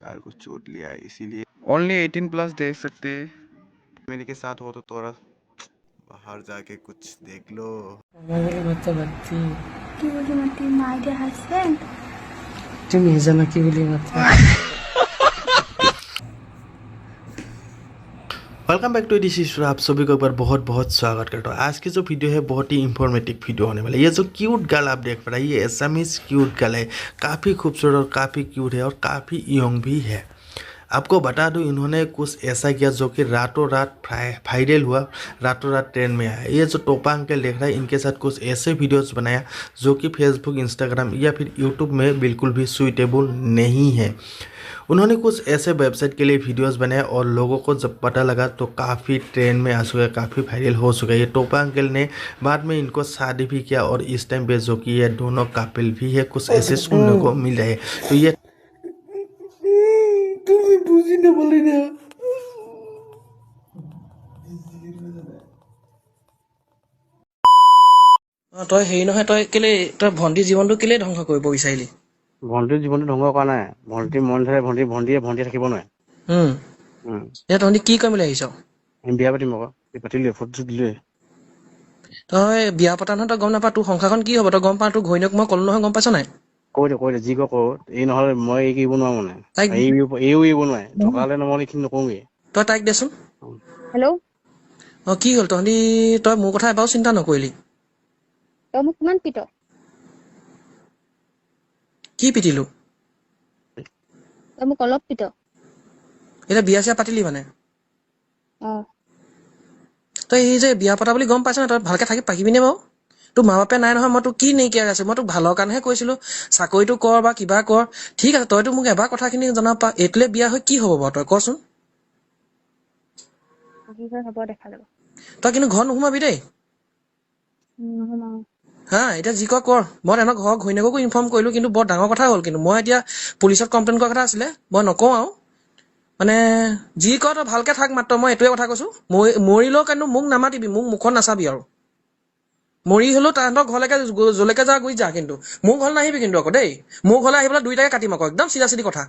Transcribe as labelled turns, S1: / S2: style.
S1: यार कुछ चोट लिया है इसीलिए
S2: ओनली 18+ देख सकते हैं।
S1: मेरे के साथ हो तो थोड़ा बाहर जाके कुछ देख लो।
S3: কি বুলি মাতি নাই দিয়া হাজবেণ্ড
S4: তুমি জানা কি বুলি মাতা
S5: welcome back to this issue. आप सभी को एक बार बहुत बहुत स्वागत करता हूँ। आज की जो वीडियो है बहुत ही इंफॉर्मेटिव वीडियो होने वाला है। ये जो क्यूट गर्ल आप देख पा रहे हैं ये एसामीज क्यूट गर्ल है, काफ़ी खूबसूरत और काफ़ी क्यूट है और काफ़ी यंग भी है। आपको बता दूं इन्होंने कुछ ऐसा किया जो कि रातों रात वायरल हुआ, रातों रात ट्रेंड में आया। ये जो टोपा अंकल देख रहा है इनके साथ कुछ ऐसे वीडियोस बनाया जो कि फेसबुक, इंस्टाग्राम या फिर यूट्यूब में बिल्कुल भी सूटेबल नहीं है। उन्होंने कुछ ऐसे वेबसाइट के लिए वीडियोस बनाए और लोगों को जब पता लगा तो काफ़ी ट्रेंड में आ चुका है, काफ़ी वायरल हो चुका है। ये टोपा अंकल ने बाद में इनको शादी भी किया और इस टाइम पे जो कि ये दोनों कपल भी है, कुछ ऐसे सुनने को मिल रहा है। तो ये
S4: তুমি বুঝি না বলি না তই হেৰি নহয় তই কেলে তই ভণ্টিৰ জীৱনটো কেলে ধ্বংস কৰিব বিচাৰিলি
S6: ভণ্টিৰ জীৱনটো ধ্বংস কৰা নাই। ভণ্টি মন থাকে, ভণ্টিয়ে থাকিব নোৱাৰে।
S4: এতিয়া তহঁতি কি কৰিম বুলি আহিছ
S6: আমি বিয়া পাতিম আকৌ, পাতিলোৱে, ফটো দিলোৱে।
S4: তই বিয়া পতা নহয় তই গম নাপা তোৰ সংসাৰখন কি হ'ব তই গম পা তোৰ ঘৈণীয়েক মই ক'লো নহয় গম পাইছ নাই
S6: কৈ দে যি কওঁ এই নহ'লে মই এই এৰিব নোৱাৰো মানে।
S4: তাইক
S6: এইও এৰিব নোৱাৰে, থকালে নমলে এইখিনি নকৰোঁগে।
S4: তই তাইক দেচোন
S3: হেল্ল'
S4: কি হ'ল তহঁতি তই মোৰ কথা এবাৰো চিন্তা নকৰিলি
S3: তই মোক কিমান পিত
S4: কি পিটিলো
S3: তই মোক অলপ পিত
S4: এতিয়া বিয়া চিয়া পাতিলি মানে
S3: অ
S4: তই এই যে বিয়া পতা বুলি গম পাইছ নাই তই ভালকে থাকি পাৰিবিনে বাৰু তোৰ মা বাপে নাই নহয় মই তোক কি নাইকিয়া আছে মই তোক ভালৰ কাৰণেহে কৈছিলো চাকৰিটো কৰ বা কিবা কৰ ঠিক আছে তইতো মোক এবাৰ কথাখিনি জনাব পা এইটোলে বিয়া হৈ কি হ'ব বাৰু তই কচোন
S3: কি হয় হ'ব দেখা যাব
S4: তই কিন্তু ঘৰত নোসোমাবি দেই
S3: নোসোমাও
S4: হা এতিয়া যি কৰ কৰ মই তেহেঁতৰ ঘৰৰ ঘৈণীয়েককো ইনফৰ্ম কৰিলো কিন্তু বৰ ডাঙৰ কথা হ'ল কিন্তু মই এতিয়া পুলিচত কমপ্লেইন কৰা কথা আছিলে মই নকওঁ আৰু মানে যি কৰ তই ভালকে থাক মাত্ৰ মই এইটোৱে কথা কৈছো মৰিলেও কিন্তু মোক নামাতিবি মোক মুখত নাচাবি আৰু মৰি হলেও তাহাঁতৰ ঘৰলৈকে যলৈকে যা গৈ যা কিন্তু মোৰ ঘৰলৈ নাহিবি কিন্তু আকৌ দেই মোৰ ঘৰলৈ আহি পেলাই দুইটাকে কাটিম আকৌ একদম চিধা চিধি কথা